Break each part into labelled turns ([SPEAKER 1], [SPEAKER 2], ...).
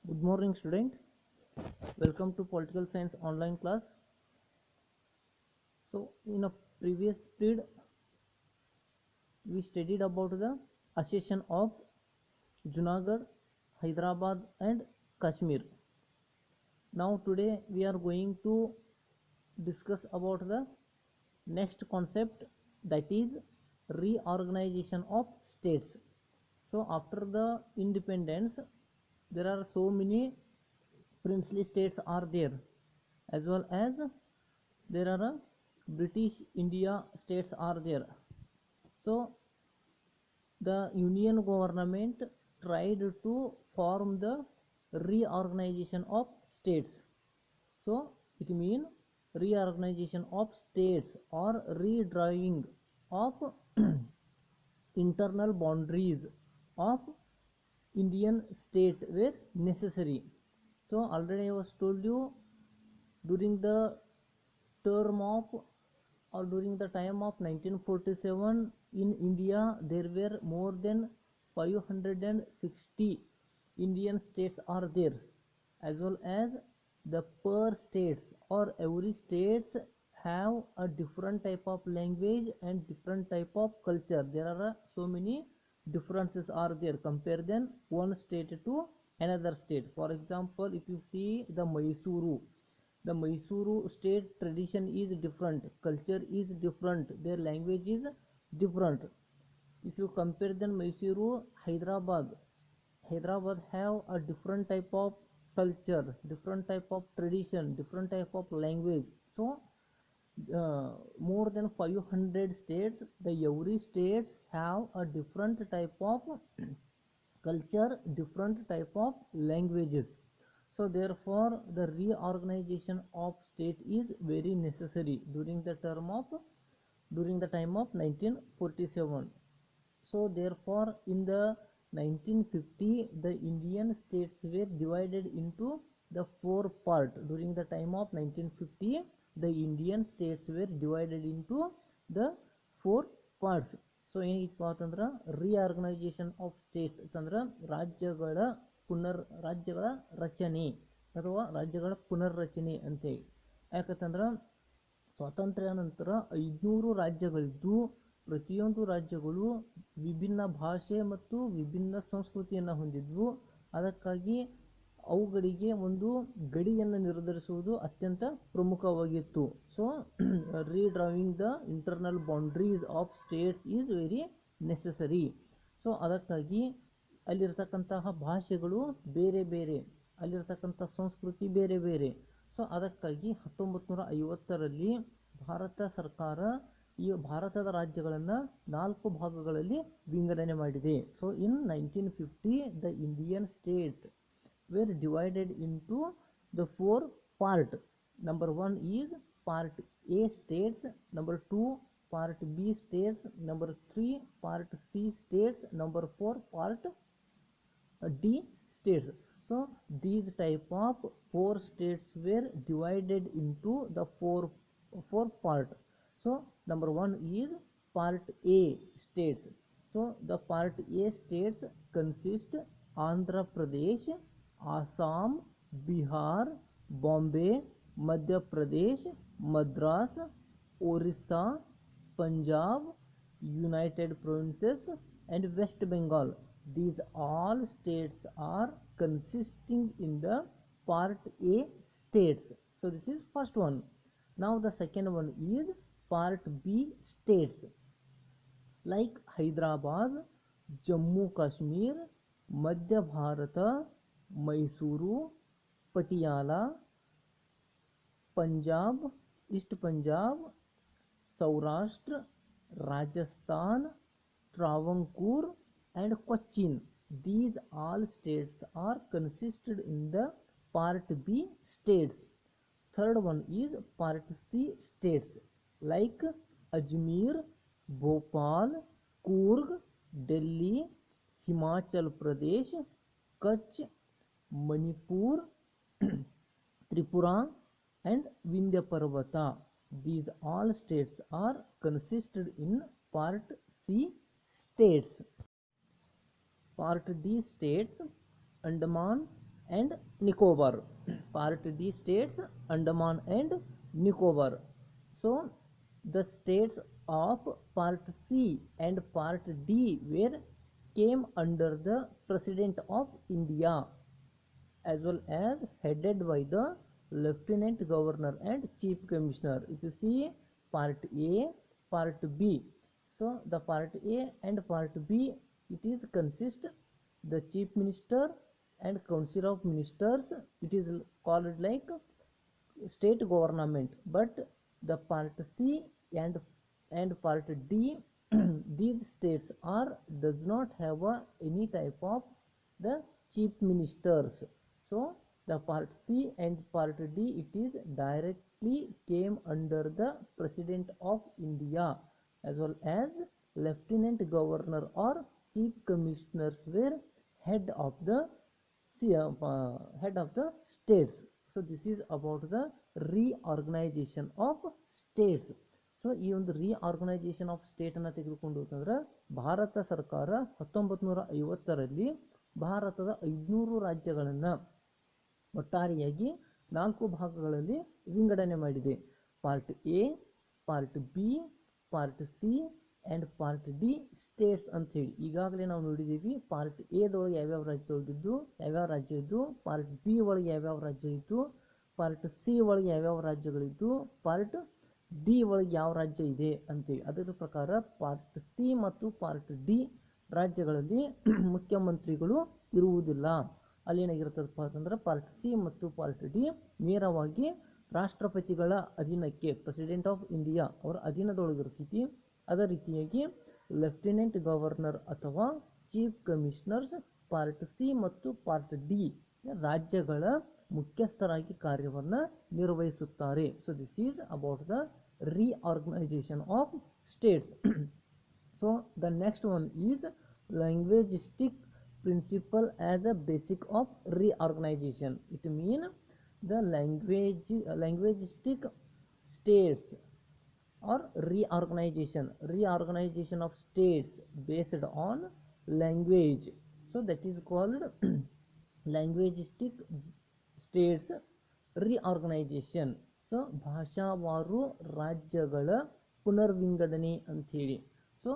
[SPEAKER 1] Good morning, student. Welcome to Political Science online class. So, in a previous period, we studied about the accession of Junagadh, Hyderabad, and Kashmir. Now, today we are going to discuss about the next concept, that is reorganization of states. So, after the independence, there are so many princely states are there, as well as there are British India states are there. So the Union government tried to form the reorganization of states. So it means reorganization of states or redrawing of internal boundaries of Indian state were necessary. So already I was told you, during the term of or during the time of 1947 in India there were more than 560 Indian states are there, as well as the per states or every states have a different type of language and different type of culture. There are so many differences are there compared than one state to another state. For example, if you see the Mysuru state tradition is different, culture is different, their language is different. If you compare then Mysuru, Hyderabad have a different type of culture, different type of tradition, different type of language. So more than 500 states, the every states have a different type of culture, different type of languages. So therefore the reorganization of state is very necessary during the time of 1947. So therefore in the 1950 the Indian states were divided into the four part. During the time of 1950 the Indian states were divided into the four parts. So ಏನಿತ್ತು ಅಂತಂದ್ರೆ reorganization of state ಅಂತಂದ್ರೆ ರಾಜ್ಯಗಳ ರಚನೆ ಅಥವಾ ರಾಜ್ಯಗಳ ಪುನರ್ರಚನೆ ಅಂತೇಳಿ. ಯಾಕಂತಂದ್ರೆ ಸ್ವಾತಂತ್ರ್ಯ ನಂತರ 500 ರಾಜ್ಯಗಳಿದ್ದು ಪ್ರತಿಯೊಂದು ರಾಜ್ಯಗಳು ವಿಭಿನ್ನ ಭಾಷೆ ಮತ್ತು ವಿಭಿನ್ನ ಸಂಸ್ಕೃತಿಯನ್ನು ಹೊಂದಿದ್ವು. ಅದಕ್ಕಾಗಿ ಅವುಗಳಿಗೆ ಒಂದು ಗಡಿಯನ್ನು ನಿರ್ಧರಿಸುವುದು ಅತ್ಯಂತ ಪ್ರಮುಖವಾಗಿತ್ತು. So redrawing the internal boundaries of states is very necessary. So ಅದಕ್ಕಾಗಿ ಅಲ್ಲಿರ್ತಕ್ಕಂತಹ ಭಾಷೆಗಳು ಬೇರೆ ಬೇರೆ, ಅಲ್ಲಿರ್ತಕ್ಕಂಥ ಸಂಸ್ಕೃತಿ ಬೇರೆ ಬೇರೆ. ಸೊ ಅದಕ್ಕಾಗಿ 1950ರಲ್ಲಿ ಭಾರತ ಸರ್ಕಾರ ಈ ಭಾರತದ ರಾಜ್ಯಗಳನ್ನು 4 ಭಾಗಗಳಲ್ಲಿ ವಿಂಗಡಣೆ ಮಾಡಿದೆ. So in 1950 the Indian state were divided into the four part. Number 1 is part A states, number 2 part B states, number 3 part C states, number 4 part D states. So these type of 4 states were divided into the four part. So number 1 is part A states. So the part A states consist Andhra Pradesh, Assam, Bihar, Bombay, Madhya Pradesh, Madras, Orissa, Punjab, United Provinces and West Bengal. These all states are consisting in the part A states. So this is first one. Now the second one is part B states, like Hyderabad, Jammu Kashmir, Madhya Bharata, Mysuru, Patiala, Punjab, East Punjab, Saurashtra, Rajasthan, Travancore and Cochin. These all states are consisted in the part B states. Third one is part C states, like Ajmer, Bhopal, Coorg, Delhi, Himachal Pradesh, Kutch, Manipur, Tripura and Vindhya Parvata. These all states are consisted in part C states. Part D states Andaman and Nicobar. Part D states Andaman and Nicobar. So the states of Part C and Part D were came under the President of India, as well as headed by the Lieutenant Governor and Chief Commissioner. If you see Part A, Part B. So the Part A and Part B, it is consist the Chief Minister and Council of Ministers. It is called like state government. But the Part C and Part D, these states are does not have any type of the chief ministers. So the Part C and Part D, it is directly came under the President of India, as well as Lieutenant Governor or Chief Commissioners were head of the head of the states. So this is about the reorganization of states. So ಈ ಒಂದು reorganisation of state ಅನ್ನು ತೆಗೆದುಕೊಂಡು ಹೋಗ್ತಂದ್ರೆ ಭಾರತ ಸರ್ಕಾರ 1950ರಲ್ಲಿ ಭಾರತದ 500 ರಾಜ್ಯಗಳನ್ನು ಒಟ್ಟಾರೆಯಾಗಿ 4 ಭಾಗಗಳಲ್ಲಿ ವಿಂಗಡಣೆ ಮಾಡಿದೆ. Part A, part B, part C and part D States ಅಂಥೇಳಿ. ಈಗಾಗಲೇ ನಾವು ನೋಡಿದ್ದೀವಿ ಪಾರ್ಟ್ ಎದೊಳಗೆ ಯಾವ್ಯಾವ ರಾಜ್ಯ ಇದ್ದು, ಪಾರ್ಟ್ ಬಿ ಒಳಗೆ ಯಾವ್ಯಾವ ರಾಜ್ಯ ಇದ್ದು, ಪಾರ್ಟ್ ಸಿ ಒಳಗೆ ಯಾವ್ಯಾವ ರಾಜ್ಯಗಳಿದ್ದು, ಪಾರ್ಟ್ ಡಿ ಒಳಗೆ ಯಾವ ರಾಜ್ಯ ಇದೆ ಅಂತೇಳಿ. ಅದರ ಪ್ರಕಾರ ಪಾರ್ಟ್ ಸಿ ಮತ್ತು ಪಾರ್ಟ್ ಡಿ ರಾಜ್ಯಗಳಲ್ಲಿ ಮುಖ್ಯಮಂತ್ರಿಗಳು ಇರುವುದಿಲ್ಲ. ಅಲ್ಲೇನಾಗಿರ್ತದಪ್ಪ ಅಂತಂದ್ರೆ ಪಾರ್ಟ್ ಸಿ ಮತ್ತು ಪಾರ್ಟ್ ಡಿ ನೇರವಾಗಿ ರಾಷ್ಟ್ರಪತಿಗಳ ಅಧೀನಕ್ಕೆ, ಪ್ರೆಸಿಡೆಂಟ್ ಆಫ್ ಇಂಡಿಯಾ ಅವರ ಅಧೀನದೊಳಗಿರ್ತೈತಿ. ಅದೇ ರೀತಿಯಾಗಿ ಲೆಫ್ಟಿನೆಂಟ್ ಗವರ್ನರ್ ಅಥವಾ ಚೀಫ್ ಕಮಿಷನರ್ಸ್ ಪಾರ್ಟ್ ಸಿ ಮತ್ತು ಪಾರ್ಟ್ ಡಿ ರಾಜ್ಯಗಳ ಮುಖ್ಯಸ್ಥರಾಗಿ ಕಾರ್ಯವನ್ನು ನಿರ್ವಹಿಸುತ್ತಾರೆ. So this is about the reorganization of states. So the next one is linguistic principle as a basic of reorganization. It means the linguistic states or reorganization of states based on language. So that is called linguistic states reorganization. So ಭಾಷಾವಾರು ರಾಜ್ಯಗಳ ಪುನರ್ವಿಂಗಡಣೆ ಅಂಥೇಳಿ. So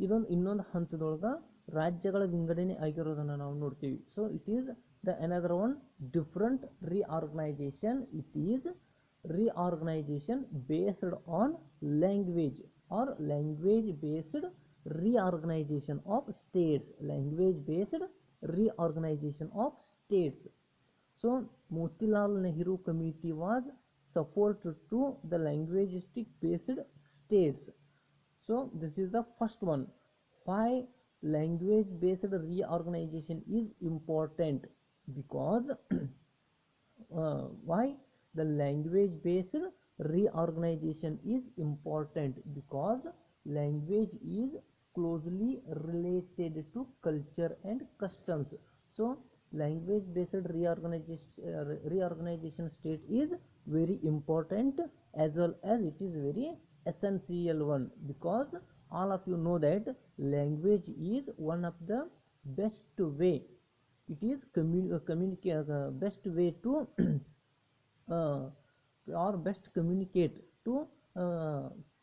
[SPEAKER 1] ಇದೊಂದು ಇನ್ನೊಂದು ಹಂತದೊಳಗೆ ರಾಜ್ಯಗಳ ವಿಂಗಡಣೆ ಆಗಿರೋದನ್ನು ನಾವು ನೋಡ್ತೀವಿ. So it is the another one different reorganization. It is reorganization based on language or language based reorganization of states. Language based reorganization of states. So Motilal Nehru Committee was support to the linguistic based states. So this is the first one. Why language based reorganization is important? Because why the language based reorganization is important? Because language is closely related to culture and customs. So language based reorganization state is very important, as well as it is very essential one, because all of you know that language is one of the best way. It is best way to or best communicate to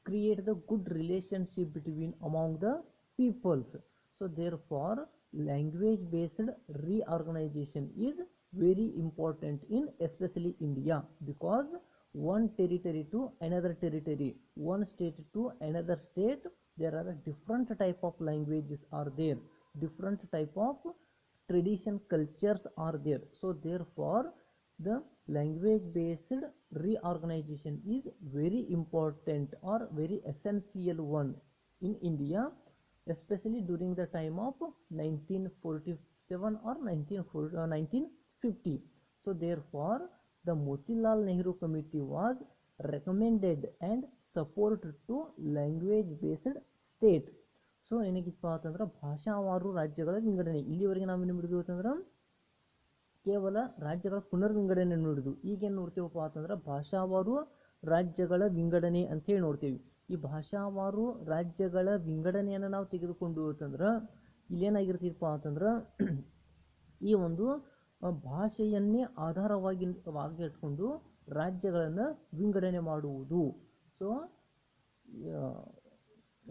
[SPEAKER 1] create the good relationship between among the peoples. So therefore language based reorganization is very important in especially India, because one territory to another territory, one state to another state, there are different type of languages are there, different type of tradition cultures are there. So therefore the language based reorganization is very important or very essential one in India, especially during the time of 1947 or 1950. So therefore the Motilal Nehru Committee was recommended and supported to language based state. So ಏನಾಗಿತ್ತು ಅಂತಂದ್ರೆ ಭಾಷಾವಾರು ರಾಜ್ಯಗಳ ವಿಂಗಡಣೆ. ಇಲ್ಲಿವರೆಗೆ ನಾವು ಏನು ನೋಡಿದ್ವಿ ಅಂತಂದ್ರೆ ಕೇವಲ ರಾಜ್ಯಗಳ ಪುನರ್ವಿಂಗಡಣೆ ನೋಡಿದ್ವಿ. ಈಗೇನು ನೋಡ್ತೀವಪ್ಪ ಅಂತಂದ್ರೆ ಭಾಷಾವಾರು ರಾಜ್ಯಗಳ ವಿಂಗಡಣೆ ಅಂತೇಳಿ ನೋಡ್ತೀವಿ. ಈ ಭಾಷಾವಾರು ರಾಜ್ಯಗಳ ವಿಂಗಡಣೆಯನ್ನು ನಾವು ತೆಗೆದುಕೊಂಡು ಅಂತಂದ್ರೆ ಇಲ್ಲೇನಾಗಿರ್ತೀವಪ್ಪ ಅಂತಂದ್ರೆ ಈ ಒಂದು ಭಾಷೆಯನ್ನೇ ಆಧಾರವಾಗಿ ಇಟ್ಕೊಂಡು ರಾಜ್ಯಗಳನ್ನು ವಿಂಗಡಣೆ ಮಾಡುವುದು. So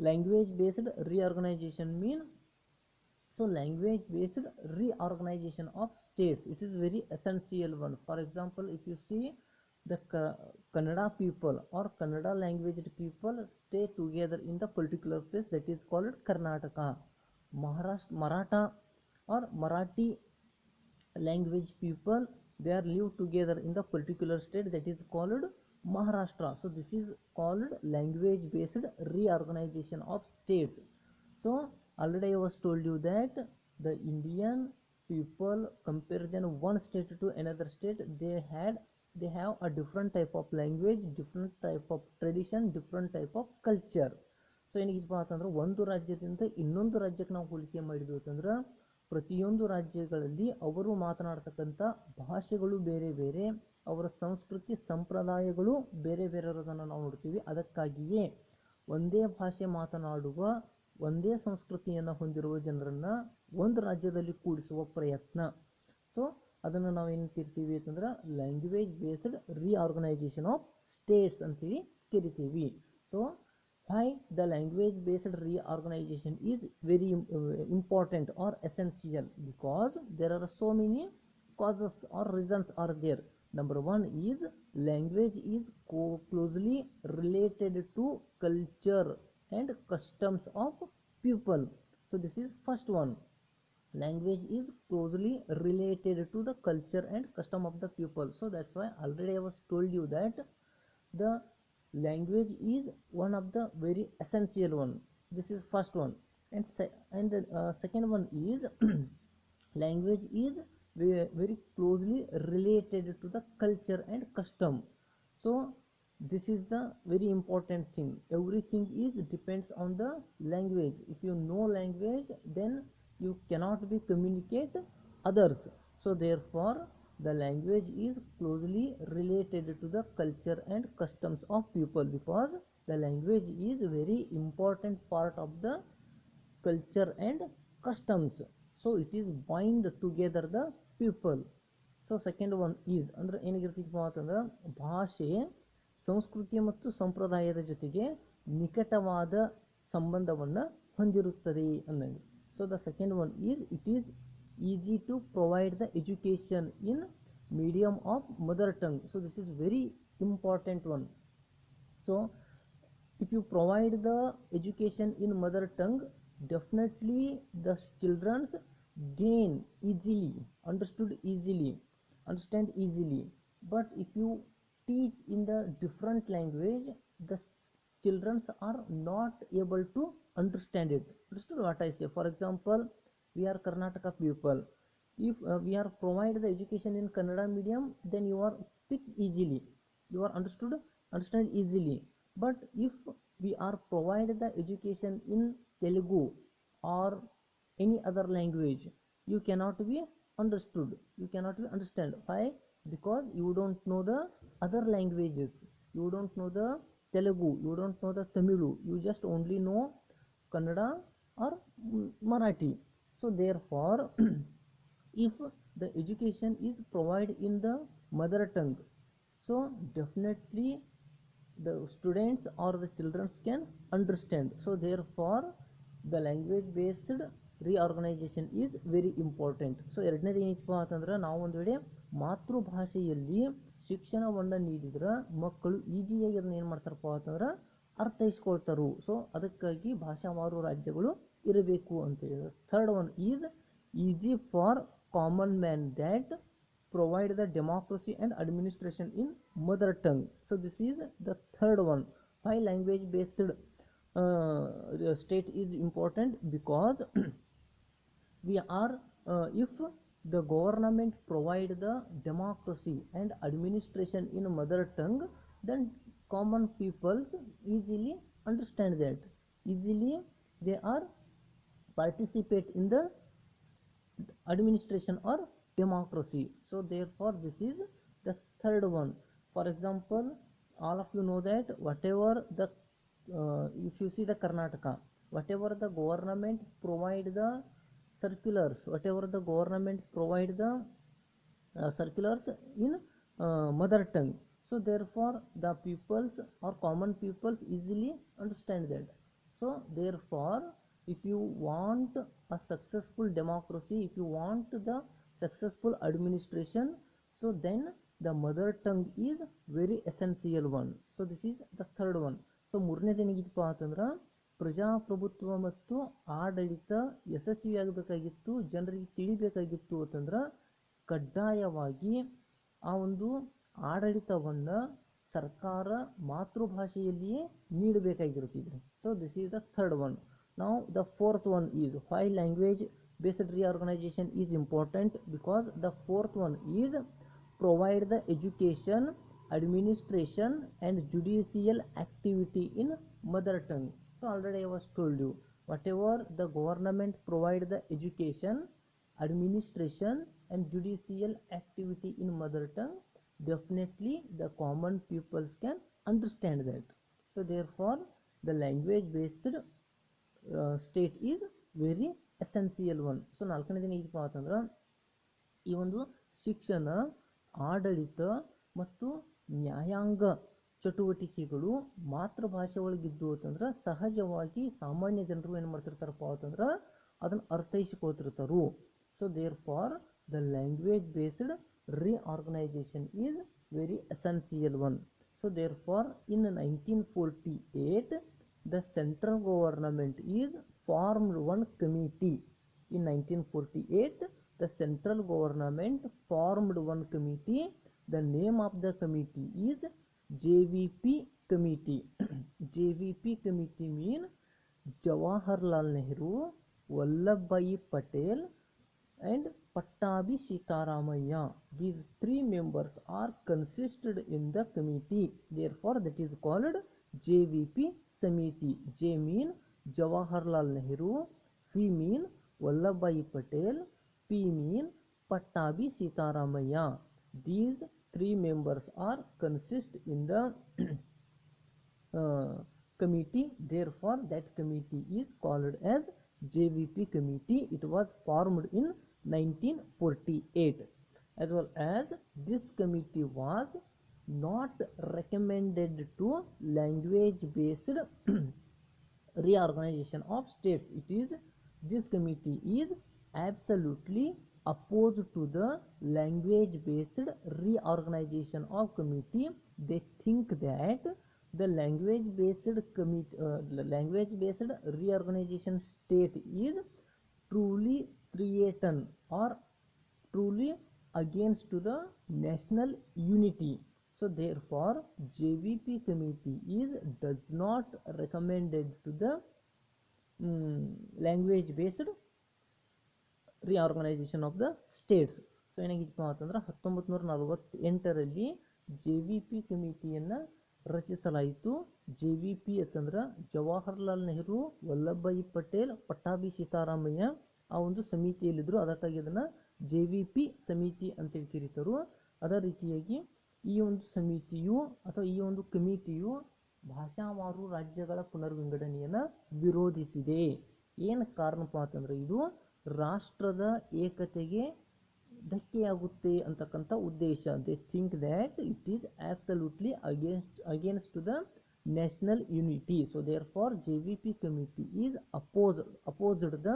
[SPEAKER 1] language based reorganisation mean, so language based reorganization of states, it is very essential one. For example, if you see the Kannada people or Kannada language people stay together in the particular place, that is called Karnataka. Maharashtra Maratha or Marathi language people, they are live together in the particular state, that is called Maharashtra. So this is called language based reorganization of states. So already I was told you that the Indian people, comparison one state to another state, they have a different type of language, different type of tradition, different type of culture. So ಏನಿಗಪ್ಪ ಅಂತಂದ್ರೆ ಒಂದು ರಾಜ್ಯದಿಂದ ಇನ್ನೊಂದು ರಾಜ್ಯಕ್ಕೆ ನಾವು ಹೋಲಿಕೆ ಮಾಡಿದ್ವಿ ಅಂತಂದ್ರೆ ಪ್ರತಿಯೊಂದು ರಾಜ್ಯಗಳಲ್ಲಿ ಅವರು ಮಾತನಾಡ್ತಕ್ಕಂಥ ಭಾಷೆಗಳು ಬೇರೆ ಬೇರೆ, ಅವರ ಸಂಸ್ಕೃತಿ ಸಂಪ್ರದಾಯಗಳು ಬೇರೆ ಬೇರೆ ಇರೋದನ್ನು ನಾವು ನೋಡ್ತೀವಿ. ಅದಕ್ಕಾಗಿಯೇ ಒಂದೇ ಭಾಷೆ ಮಾತನಾಡುವ, ಒಂದೇ ಸಂಸ್ಕೃತಿಯನ್ನು ಹೊಂದಿರುವ ಜನರನ್ನು ಒಂದು ರಾಜ್ಯದಲ್ಲಿ ಕೂಡಿಸುವ ಪ್ರಯತ್ನ. ಸೊ ಅದನ್ನು ನಾವು ಏನು ಕರಿತೀವಿ ಅಂತಂದ್ರೆ language based reorganisation of States ಅಂತೇಳಿ ಕರಿತೀವಿ. So why the language based reorganization is very important or essential? Because there are so many causes or reasons are there. Number one is language is closely related to culture and customs of people. So this is first one. Language is closely related to the culture and custom of the people. So that's why already I was told you that the language is one of the very essential one. This is first one. And second one is language is very closely related to the culture and custom. So this is the very important thing. Everything is depends on the language. If you know language, then you cannot be communicate others. So therefore the language is closely related to the culture and customs of people, because the language is very important part of the culture and customs. So it is bind together the people. So second one is ಅಂದ್ರೆ ಏನಾಗಿರ್ತಿದ್ವ ಅಂತಂದ್ರೆ ಭಾಷೆ ಸಂಸ್ಕೃತಿ ಮತ್ತು ಸಂಪ್ರದಾಯದ ಜೊತೆಗೆ ನಿಕಟವಾದ ಸಂಬಂಧವನ್ನು ಹೊಂದಿರುತ್ತದೆ ಅನ್ನೋದು. So the second one is it is easy to provide the education in medium of mother tongue. So this is very important one. So if you provide the education in mother tongue, definitely the children gain easily, understand easily. But if you teach in the different language, the children are not able to understand it. Understood what I say? For example, we are Karnataka people. If we are provide the education in Kannada medium, then you are speak easily, you are understand easily. But if we are provide the education in Telugu or any other language, you cannot be understood, you cannot be understand. Why? Because you don't know the other languages, you don't know the Telugu, you don't know the Tamilu, you just only know Kannada or Marathi. So therefore if the education is provided in the mother tongue, so definitely the students or the children can understand. So therefore the language based reorganization is very important. So ಎರಡನೇದು ಏನಪ್ಪ ಅಂತಂದ್ರೆ ನಾವು ಒಂದು ವೇಳೆ ಮಾತೃಭಾಷೆಯಲ್ಲಿ ಶಿಕ್ಷಣವನ್ನು ನೀಡಿದ್ರೆ ಮಕ್ಕಳು ಈಜಿಯಾಗಿ ಅದನ್ನ ಏನು ಮಾಡ್ತಾರಪ್ಪ ಅಂತಂದ್ರೆ ಅರ್ಥೈಸ್ಕೊಳ್ತಾರು. ಸೊ ಅದಕ್ಕಾಗಿ ಭಾಷಾವಾರು ರಾಜ್ಯಗಳು ಇರಬೇಕು ಅಂತ ಹೇಳಿದ್ರು. Third one is easy for common man that provide the democracy and administration in mother tongue. So this is the third one. Why language based state is important? Because we are if the government provide the democracy and administration in mother tongue, then common peoples easily understand that, easily they are participate in the administration or democracy. So therefore this is the third one. For example, all of you know that whatever the if you see the Karnataka, whatever the government provide the circulars, whatever the government provide the circulars in mother tongue. So therefore the peoples or common peoples easily understand that. So therefore if you want a successful democracy, if you want the successful administration, so then the mother tongue is very essential one. So this is the third one. So ಮೂರನೇದು ಏನಿಗಿತ್ತಪ್ಪ ಅಂತಂದ್ರೆ ಪ್ರಜಾಪ್ರಭುತ್ವ ಮತ್ತು ಆಡಳಿತ ಯಶಸ್ವಿಯಾಗಬೇಕಾಗಿತ್ತು, ಜನರಿಗೆ ತಿಳಿಬೇಕಾಗಿತ್ತು ಅಂತಂದ್ರೆ ಕಡ್ಡಾಯವಾಗಿ ಆ ಒಂದು ಆಡಳಿತವನ್ನು ಸರ್ಕಾರ ಮಾತೃಭಾಷೆಯಲ್ಲಿಯೇ ನೀಡಬೇಕಾಗಿರುತ್ತಿದೆ. So this is the third one. ನಾವು the fourth one is why language based reorganization is important, because the fourth one is provide the education, administration and judicial activity in mother tongue. So already I was told you, whatever the government provide the education, administration and judicial activity in mother tongue, definitely the common peoples can understand that. So therefore the language based state is very essential one. So ನಾಲ್ಕನೇದೇನು ಇದಪ್ಪ ಅಂತಂದ್ರೆ ಈ ಒಂದು ಶಿಕ್ಷಣ, ಆಡಳಿತ ಮತ್ತು ನ್ಯಾಯಾಂಗ ಚಟುವಟಿಕೆಗಳು ಮಾತೃಭಾಷೆ ಒಳಗಿದ್ದು ಅಂತಂದ್ರೆ ಸಹಜವಾಗಿ ಸಾಮಾನ್ಯ ಜನರು ಏನು ಮಾಡ್ತಿರ್ತಾರಪ್ಪ ಅಂತಂದ್ರೆ ಅದನ್ನು ಅರ್ಥೈಸಿಕೊಳ್ತಿರ್ತಾರು. So therefore the language based reorganization is very essential one. So therefore in 1948 the central government is formed one committee. In 1948 the central government formed one committee. The name of the committee is JVP committee. JVP committee mean Jawaharlal Nehru, Vallabhbhai Patel and Pattabi Sitaramaiah. These three members are consisted in the committee. Therefore that is called JVP Samiti. J mean Jawaharlal Nehru, V mean Vallabhbhai Patel, P mean Pattabi Sitaramaiah. These three members are consist in the committee. Therefore that committee is called as JVP committee. It was formed in 1948. As well as this committee was not recommended to language based reorganization of states. It is, this committee is absolutely opposed to the language based reorganization of committee. They think that the language based reorganization state is truly threaten or truly against to the national unity. So therefore JVP committee is does not recommended to the language based reorganization of the states. So ಏನಾಗಿತ್ತು ಅಂತಂದ್ರೆ 1948ರಲ್ಲಿ JVP ಕಮಿಟಿಯನ್ನು ರಚಿಸಲಾಯಿತು. JVP ಅಂತಂದ್ರೆ ಜವಾಹರ್ಲಾಲ್ ನೆಹರು, ವಲ್ಲಭಭಾಯಿ ಪಟೇಲ್, ಪಟ್ಟಾಭಿ ಸೀತಾರಾಮಯ್ಯ ಆ ಒಂದು ಸಮಿತಿಯಲ್ಲಿದ್ದರು. ಅದಕ್ಕಾಗಿ ಅದನ್ನು JVP ಸಮಿತಿ ಅಂತೇಳಿ ಕರೀತಾರೆ. ಅದೇ ರೀತಿಯಾಗಿ ಈ ಒಂದು ಸಮಿತಿಯು ಅಥವಾ ಈ ಒಂದು ಕಮಿಟಿಯು ಭಾಷಾವಾರು ರಾಜ್ಯಗಳ ಪುನರ್ವಿಂಗಡಣೆಯನ್ನು ವಿರೋಧಿಸಿದೆ. ಏನು ಕಾರಣಪ್ಪ ಅಂತಂದ್ರೆ ಇದು ರಾಷ್ಟ್ರದ ಏಕತೆಗೆ ಧಕ್ಕೆಯಾಗುತ್ತೆ ಅಂತಕ್ಕಂಥ ಉದ್ದೇಶ. They think that it is absolutely against the national unity. So therefore JVP committee is opposed the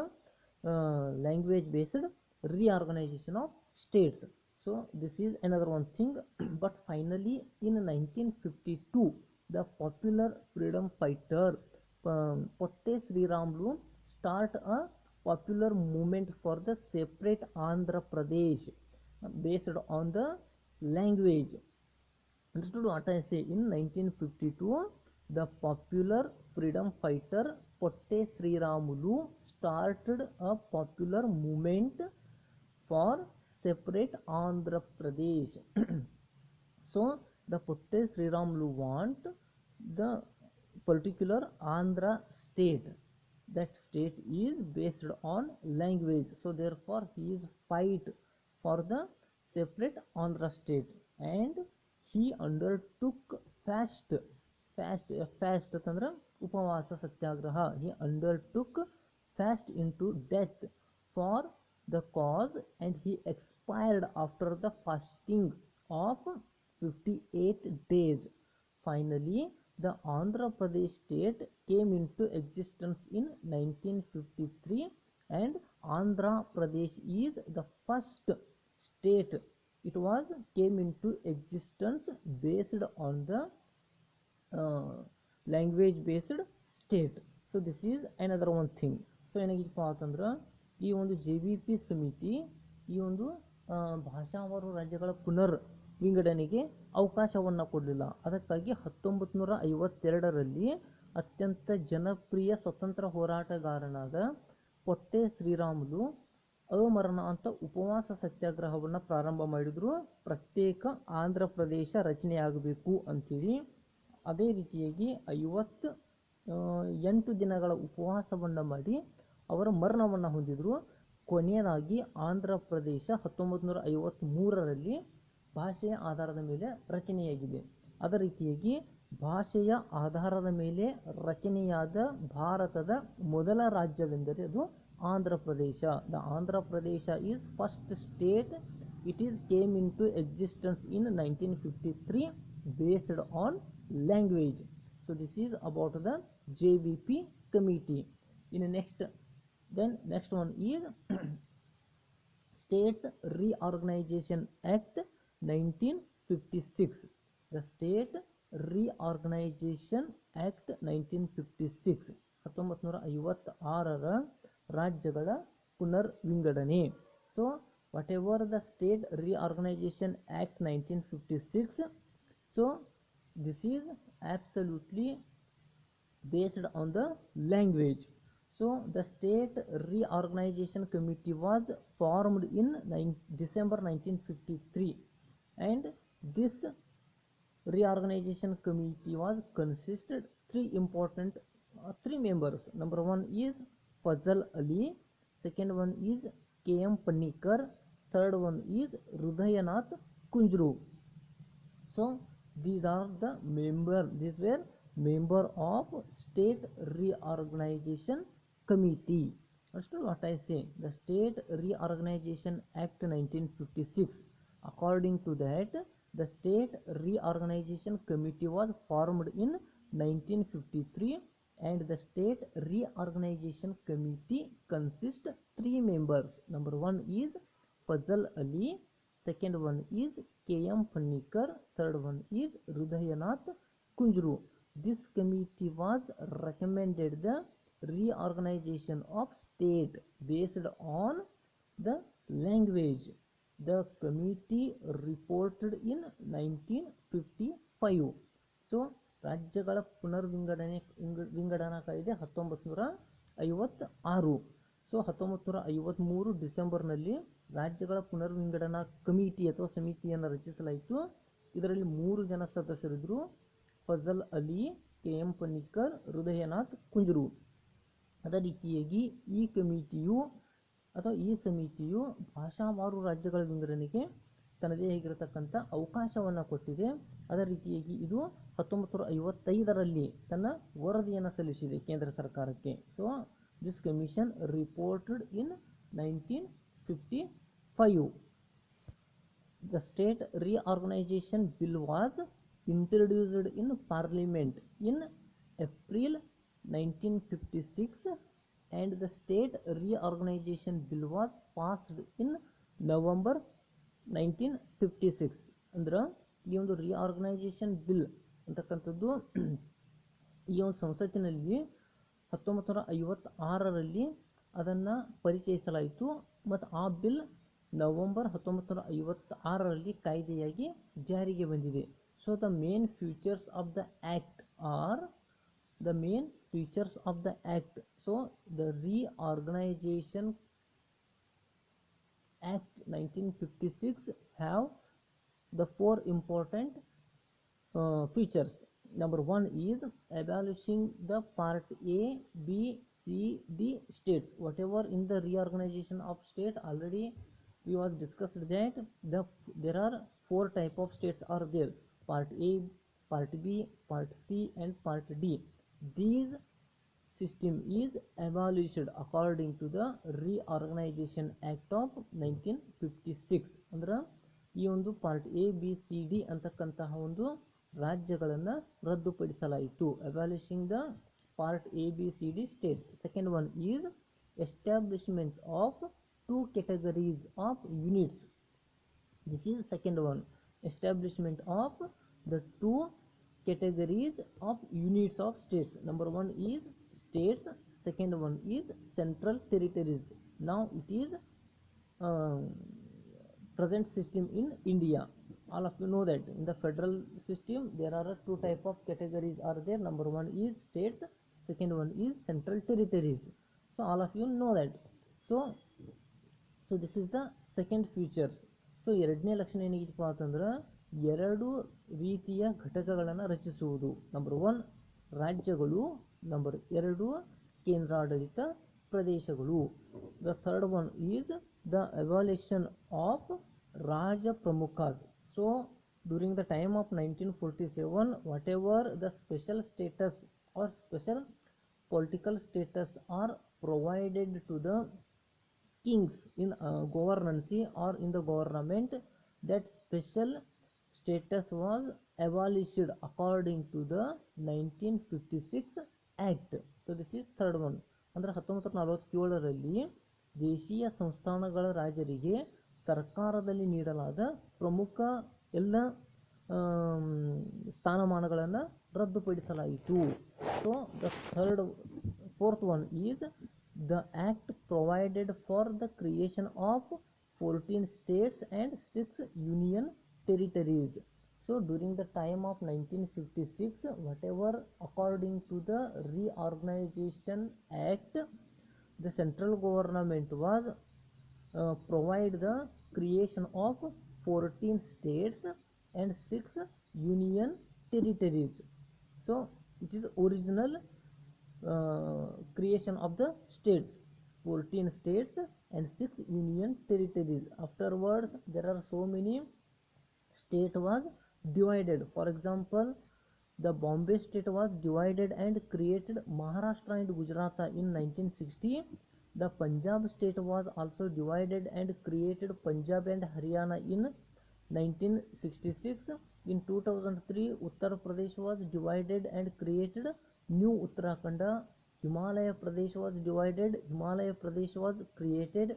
[SPEAKER 1] language based reorganization of states. So this is another one thing. But finally in 1952 the popular freedom fighter Potte Sriramulu start a popular movement for the separate Andhra Pradesh based on the language. Understood what I say? In 1952 the popular freedom fighter Potte Sriramulu started a popular movement for separate Andhra Pradesh. So the Potte Sriramulu want the particular Andhra state. That state is based on language. So therefore he is fight for the separate Andhra state, and he undertook fast ಅಂತಂದ್ರೆ ಉಪವಾಸ ಸತ್ಯಾಗ್ರಹ. He undertook fast into death for the cause, and he expired after the fasting of 58 days. Finally, the Andhra Pradesh state came into existence in 1953, and Andhra Pradesh is the first state. It was came into existence based on the language based state. So this is another one thing. So ಏನಾಗಿತ್ತಪ್ಪ ಅಂತಂದ್ರೆ ಈ ಒಂದು JVP ಸಮಿತಿ ಈ ಒಂದು ಭಾಷಾವಾರು ರಾಜ್ಯಗಳ ಪುನರ್ ವಿಂಗಡಣೆಗೆ ಅವಕಾಶವನ್ನು ಕೊಡಲಿಲ್ಲ. ಅದಕ್ಕಾಗಿ 1952ರಲ್ಲಿ ಅತ್ಯಂತ ಜನಪ್ರಿಯ ಸ್ವತಂತ್ರ ಹೋರಾಟಗಾರನಾದ ಪೊಟ್ಟೆ ಶ್ರೀರಾಮುಲು ಅಮರಣ ಅಂತ ಉಪವಾಸ ಸತ್ಯಾಗ್ರಹವನ್ನು ಪ್ರಾರಂಭ ಮಾಡಿದ್ರು, ಪ್ರತ್ಯೇಕ ಆಂಧ್ರ ಪ್ರದೇಶ ರಚನೆಯಾಗಬೇಕು ಅಂಥೇಳಿ. ಅದೇ ರೀತಿಯಾಗಿ 58 ದಿನಗಳ ಉಪವಾಸವನ್ನು ಮಾಡಿ ಅವರ ಮರಣವನ್ನು ಹೊಂದಿದ್ರು. ಕೊನೆಯದಾಗಿ ಆಂಧ್ರ ಪ್ರದೇಶ 1953ರಲ್ಲಿ ಭಾಷೆಯ ಆಧಾರದ ಮೇಲೆ ರಚನೆಯಾಗಿದೆ. ಅದೇ ರೀತಿಯಾಗಿ ಭಾಷೆಯ ಆಧಾರದ ಮೇಲೆ ರಚನೆಯಾದ ಭಾರತದ ಮೊದಲ ರಾಜ್ಯವೆಂದರೆ ಅದು Andhra Pradesh. The Andhra Pradesh is first state. It is came into existence in 1953 based on language. So this is about the JVP committee. In the next one is States Reorganization Act 1956. The State Reorganization Act 1956 1956ರ ರಾಜ್ಯಗಳ ಪುನರ್ ವಿಂಗಡಣೆ. So whatever the State Reorganization Act 1956, so this is absolutely based on the language. So the State Reorganization Committee was formed in December 1953, and this reorganization committee was consisted three members. Number one is Fazal Ali, second one is K.M. Panikar, third one is Rudayanath Kunjru. So these were member of State Reorganization Committee. Understood what I say? The State Reorganization Act 1956. According to that, the State Reorganization Committee was formed in 1953, and the State Reorganization Committee consists three members. Number one is Fazal Ali, second one is K.M. Panikar, third one is Rudayanath Kunjru. This committee was recommended the reorganization of state based on the language. The committee reported in 1955. So ರಾಜ್ಯಗಳ ವಿಂಗಡಣಾ ಕಾಯ್ದೆ 1956. So 1953 ಡಿಸೆಂಬರ್ನಲ್ಲಿ ರಾಜ್ಯಗಳ ಪುನರ್ವಿಂಗಡಣಾ committee ಅಥವಾ ಸಮಿತಿಯನ್ನು ರಚಿಸಲಾಯಿತು. ಇದರಲ್ಲಿ 3 ಜನ ಸದಸ್ಯರಿದ್ದರು, Fazal Ali, K.M. ಪನಿಕರ್, ಹೃದಯನಾಥ್ Kunjru. ಅದೇ ರೀತಿಯಾಗಿ ಈ ಸಮಿತಿಯು ಭಾಷಾವಾರು ರಾಜ್ಯಗಳ ವಿಂಗಡಣೆಗೆ ತನ್ನದೇ ಆಗಿರತಕ್ಕಂಥ ಅವಕಾಶವನ್ನು ಕೊಟ್ಟಿದೆ. ಅದೇ ರೀತಿಯಾಗಿ ಇದು 1955ರಲ್ಲಿ ತನ್ನ ವರದಿಯನ್ನು ಸಲ್ಲಿಸಿದೆ ಕೇಂದ್ರ ಸರ್ಕಾರಕ್ಕೆ. So this commission reported in 1955. The State Reorganization Bill was introduced in Parliament in April 1956, and the State Reorganization Bill was passed in November 1956. ಅಂದ್ರೆ ಈ ಒಂದು ರಿಆರ್ಗನೈಸೇಷನ್ ಬಿಲ್ ಅಂತಕ್ಕಂಥದ್ದು ಈ ಒಂದು ಸಂಸತ್ತಿನಲ್ಲಿ 1956ರಲ್ಲಿ ಅದನ್ನು ಪರಿಚಯಿಸಲಾಯಿತು, ಮತ್ತು ಆ ಬಿಲ್ ನವೆಂಬರ್ 1956ರಲ್ಲಿ ಕಾಯ್ದೆಯಾಗಿ ಜಾರಿಗೆ ಬಂದಿದೆ. So the main features of the act are so the reorganization Act 1956 have the four important features. Number one is abolishing the Part A, B, C, D states. Whatever in the reorganization of state, already we was discussed that there are 4 type of states are there: Part A, Part B, Part C, and Part D. These system is abolished according to the Reorganization Act of 1956. ಅಂದ್ರೆ ಈ ಒಂದು part A B C D ಅಂತಕ್ಕಂತಹ ಒಂದು ರಾಜ್ಯಗಳನ್ನು ರದ್ದುಪಡಿಸಲಾಯಿತು. Abolishing the part A B C D states. Second one is establishment of two categories of units. This is second one, establishment of the two categories of units of states. Number one is states, second one is central territories. Now it is present system in India. All of you know that in the federal system there are two type of categories are there. Number one is states, second one is central territories. So all of you know that. So this is the second features. So ಎರಡನೇ ಲಕ್ಷಣ ಏನಿಗಿಪ್ಪ ಅಂತಂದ್ರೆ ಎರಡು ರೀತಿಯ ಘಟಕಗಳನ್ನು ರಚಿಸುವುದು. Number one ರಾಜ್ಯಗಳು, number ಎರಡು ಕೇಂದ್ರಾಡಳಿತ ಪ್ರದೇಶಗಳು. The third one is the abolition of Rajpramukhs. So during the time of 1947 whatever the special status or special political status are provided to the kings in governancy or in the government, that special status was abolished according to the 1956 act. So this is third one. ಅಂದ್ರೆ 1947ರಲ್ಲಿ ದೇಶೀಯ ಸಂಸ್ಥಾನಗಳ ರಾಜರಿಗೆ ಸರ್ಕಾರದಲ್ಲಿ ನೀಡಲಾದ ಪ್ರಮುಖ ಎಲ್ಲ ಸ್ಥಾನಮಾನಗಳನ್ನು ರದ್ದುಪಡಿಸಲಾಯಿತು. So the fourth one is the act provided for the creation of 14 states and 6 union territories. So during the time of 1956, whatever according to the Reorganization Act, the central government was provide the creation of 14 states and 6 union territories. So it is original creation of the states, 14 states and 6 union territories. Afterwards there are so many state was divided. For example, the Bombay state was divided and created Maharashtra and Gujarat in 1960. The Punjab state was also divided and created Punjab and Haryana in 1966. In 2003 Uttar Pradesh was divided and created New Uttarakhand. Himalaya Pradesh was divided, Himalaya Pradesh was created.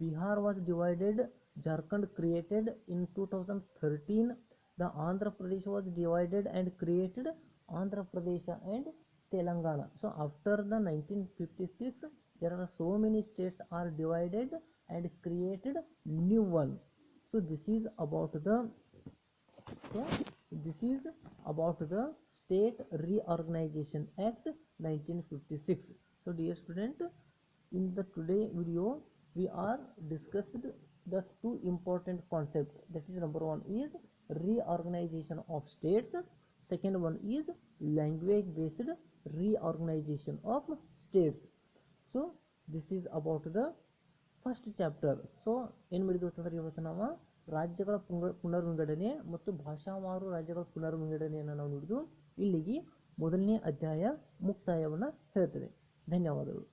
[SPEAKER 1] Bihar was divided, Jharkhand created in 2013. The Andhra Pradesh was divided and created Andhra Pradesh and Telangana. So after the 1956 there are so many states are divided and created new one. So this is about the State Reorganization Act 1956. So dear student, in the today video we are discussed the two important concepts. That is, number one is reorganization of states, second one is language based reorganization of states. So this is about the first chapter. So ಏನು ಮಾಡಿದ್ವಿ ಅಂತಂದ್ರೆ ಇವತ್ತು ನಾವು ರಾಜ್ಯಗಳ ಪುನರ್ವಿಂಗಡಣೆ ಮತ್ತು ಭಾಷಾವಾರು ರಾಜ್ಯಗಳ ಪುನರ್ವಿಂಗಡಣೆಯನ್ನು ನಾವು ನೋಡಿದ್ವು. ಇಲ್ಲಿಗೆ ಮೊದಲನೇ ಅಧ್ಯಾಯ ಮುಕ್ತಾಯವನ್ನು ಹೇಳ್ತದೆ. ಧನ್ಯವಾದಗಳು.